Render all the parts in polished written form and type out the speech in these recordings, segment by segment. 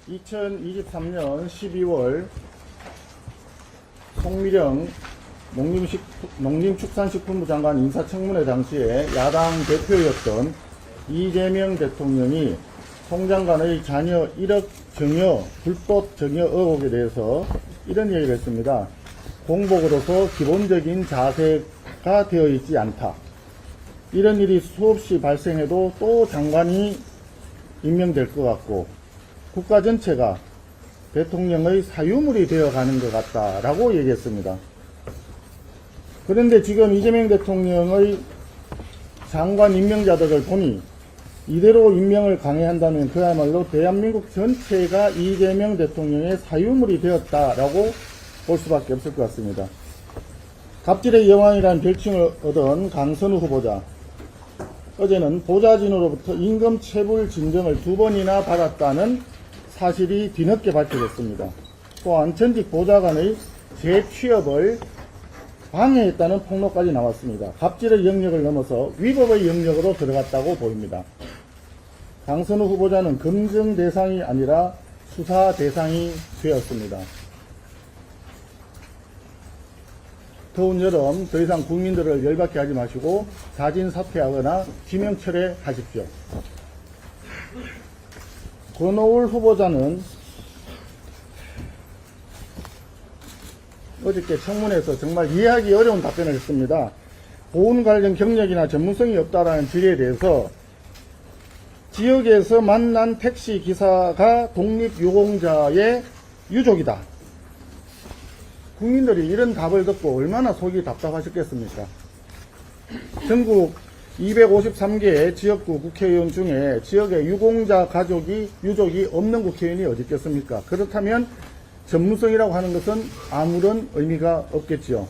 2023년 12월 송미령 농림축산식품부 장관 인사청문회 당시에 야당 대표였던 이재명 대통령이 송 장관의 자녀 1억 증여, 불법 증여 의혹에 대해서 이런 얘기를 했습니다. 공복으로서 기본적인 자세가 되어 있지 않다. 이런 일이 수없이 발생해도 또 장관이 임명될 것 같고 국가 전체가 대통령의 사유물이 되어가는 것 같다라고 얘기했습니다. 그런데 지금 이재명 대통령의 장관 임명자들을 보니 이대로 임명을 강행한다면 그야말로 대한민국 전체가 이재명 대통령의 사유물이 되었다라고 볼 수밖에 없을 것 같습니다. 갑질의 여왕이라는 별칭을 얻은 강선우 후보자, 어제는 보좌진으로부터 임금 체불 진정을 2번이나 받았다는 사실이 뒤늦게 밝혀졌습니다. 또한 전직 보좌관의 재취업을 방해했다는 폭로까지 나왔습니다. 갑질의 영역을 넘어서 위법의 영역으로 들어갔다고 보입니다. 강선우 후보자는 검증 대상이 아니라 수사 대상이 되었습니다. 더운 여름 더 이상 국민들을 열받게 하지 마시고 자진 사퇴하거나 지명 철회하십시오. 권오울 후보자는 어저께 청문회에서 정말 이해하기 어려운 답변을 했습니다. 보훈 관련 경력이나 전문성이 없다라는 질의에 대해서 지역에서 만난 택시 기사가 독립유공자의 유족이다. 국민들이 이런 답을 듣고 얼마나 속이 답답하셨겠습니까? 전국 253개의 지역구 국회의원 중에 지역에 유공자 유족이 없는 국회의원이 어디 있겠습니까? 그렇다면 전문성이라고 하는 것은 아무런 의미가 없겠지요.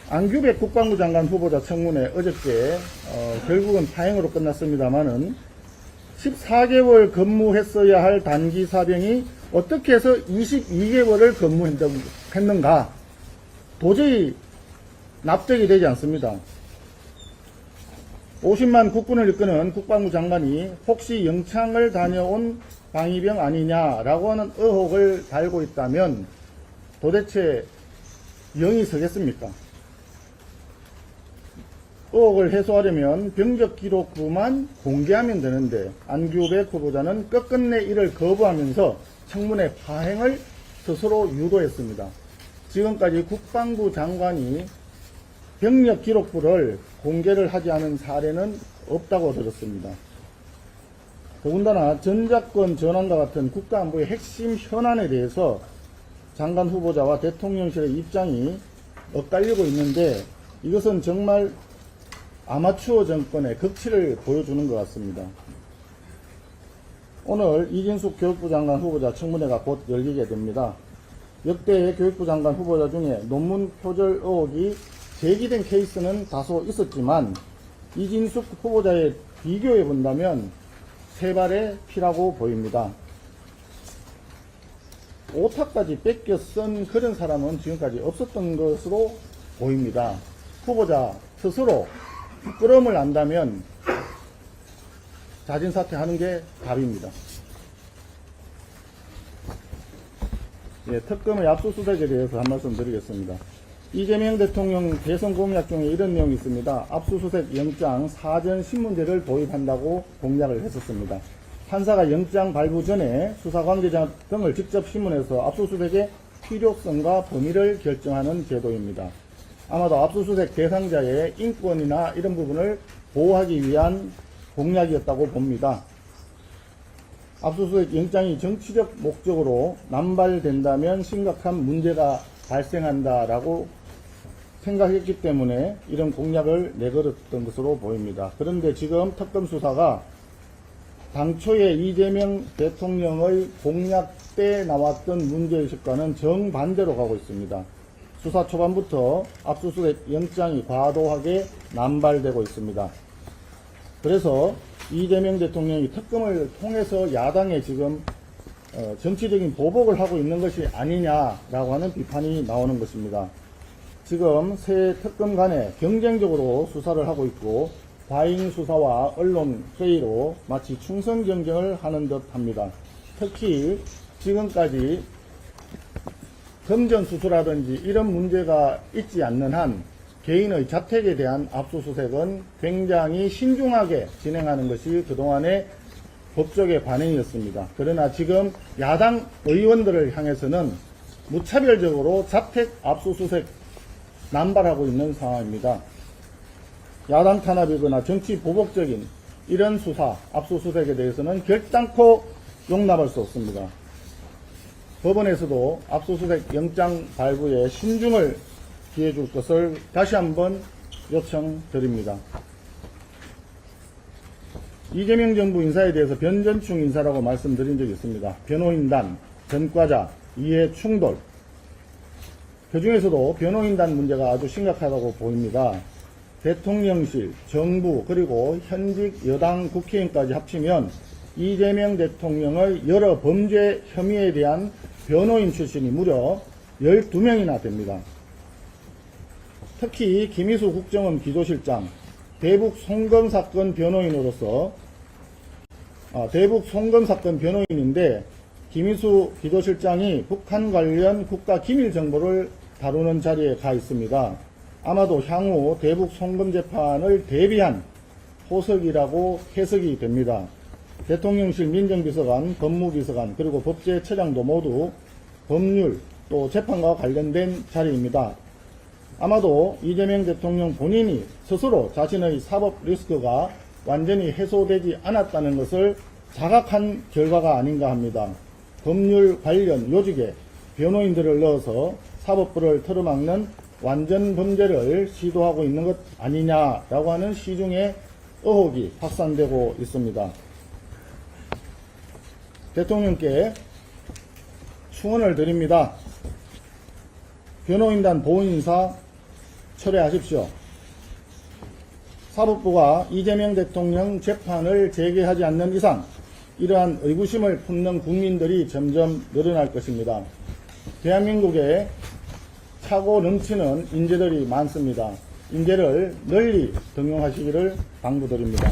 안규백 국방부 장관 후보자 청문회 어저께 결국은 파행으로 끝났습니다만은 14개월 근무했어야 할 단기 사병이 어떻게 해서 22개월을 근무했는가 도저히 납득이 되지 않습니다. 50만 국군을 이끄는 국방부 장관이 혹시 영창을 다녀온 방위병 아니냐라고 하는 의혹을 달고 있다면 도대체 영이 서겠습니까? 의혹을 해소하려면 병적 기록부만 공개하면 되는데 안규백 후보자는 끝끝내 이를 거부하면서 청문회 파행을 스스로 유도했습니다. 지금까지 국방부 장관이 병력 기록부를 공개를 하지 않은 사례는 없다고 들었습니다. 더군다나 전작권 전환과 같은 국가안보의 핵심 현안에 대해서 장관 후보자와 대통령실의 입장이 엇갈리고 있는데 이것은 정말 아마추어 정권의 극치를 보여주는 것 같습니다. 오늘 이진숙 교육부 장관 후보자 청문회가 곧 열리게 됩니다. 역대의 교육부 장관 후보자 중에 논문 표절 의혹이 제기된 케이스는 다소 있었지만 이진숙 후보자의 비교해 본다면 세 발의 피라고 보입니다. 오타까지 뺏겨 쓴 그런 사람은 지금까지 없었던 것으로 보입니다. 후보자 스스로 부끄러움을 안다면 자진 사퇴하는 게 답입니다. 예, 특검의 압수수색에 대해서 한 말씀 드리겠습니다. 이재명 대통령 대선 공약 중에 이런 내용이 있습니다. 압수수색 영장 사전 신문제를 도입한다고 공약을 했었습니다. 판사가 영장 발부 전에 수사관계자 등을 직접 신문해서 압수수색의 필요성과 범위를 결정하는 제도입니다. 아마도 압수수색 대상자의 인권이나 이런 부분을 보호하기 위한 공약이었다고 봅니다. 압수수색 영장이 정치적 목적으로 남발된다면 심각한 문제가 발생한다라고 생각했기 때문에 이런 공약을 내걸었던 것으로 보입니다. 그런데 지금 특검 수사가 당초에 이재명 대통령의 공약 때 나왔던 문제의식과는 정반대로 가고 있습니다. 수사 초반부터 압수수색 영장이 과도하게 남발되고 있습니다. 그래서 이재명 대통령이 특검을 통해서 야당에 지금 정치적인 보복을 하고 있는 것이 아니냐라고 하는 비판이 나오는 것입니다. 지금 새 특검 간에 경쟁적으로 수사를 하고 있고 과잉 수사와 언론 회의로 마치 충성 경쟁을 하는 듯 합니다. 특히 지금까지 금전 수수라든지 이런 문제가 있지 않는 한 개인의 자택에 대한 압수수색은 굉장히 신중하게 진행하는 것이 그동안의 법적의 관행이었습니다. 그러나 지금 야당 의원들을 향해서는 무차별적으로 자택 압수수색 남발하고 있는 상황입니다. 야당 탄압이거나 정치 보복적인 이런 수사, 압수수색에 대해서는 결단코 용납할 수 없습니다. 법원에서도 압수수색 영장 발부에 신중을 기해줄 것을 다시 한번 요청드립니다. 이재명 정부 인사에 대해서 변전충 인사라고 말씀드린 적이 있습니다. 변호인단, 전과자, 이해 충돌. 그 중에서도 변호인단 문제가 아주 심각하다고 보입니다. 대통령실, 정부, 그리고 현직 여당 국회의원까지 합치면 이재명 대통령의 여러 범죄 혐의에 대한 변호인 출신이 무려 12명이나 됩니다. 특히 김희수 국정원 기조실장, 대북 송금 사건 변호인으로서 대북 송금 사건 변호인인데 김희수 기조실장이 북한 관련 국가 기밀 정보를 다루는 자리에 가 있습니다. 아마도 향후 대북 송금 재판을 대비한 호석이라고 해석이 됩니다. 대통령실 민정비서관, 법무비서관, 그리고 법제처장도 모두 법률 또 재판과 관련된 자리입니다. 아마도 이재명 대통령 본인이 스스로 자신의 사법 리스크가 완전히 해소되지 않았다는 것을 자각한 결과가 아닌가 합니다. 법률 관련 요직에 변호인들을 넣어서 사법부를 틀어막는 완전 범죄를 시도하고 있는 것 아니냐라고 하는 시중의 의혹이 확산되고 있습니다. 대통령께 충언을 드립니다. 변호인단 보훈인사 철회하십시오. 사법부가 이재명 대통령 재판을 재개하지 않는 이상 이러한 의구심을 품는 국민들이 점점 늘어날 것입니다. 대한민국에 차고 넘치는 인재들이 많습니다. 인재를 널리 등용하시기를 당부드립니다.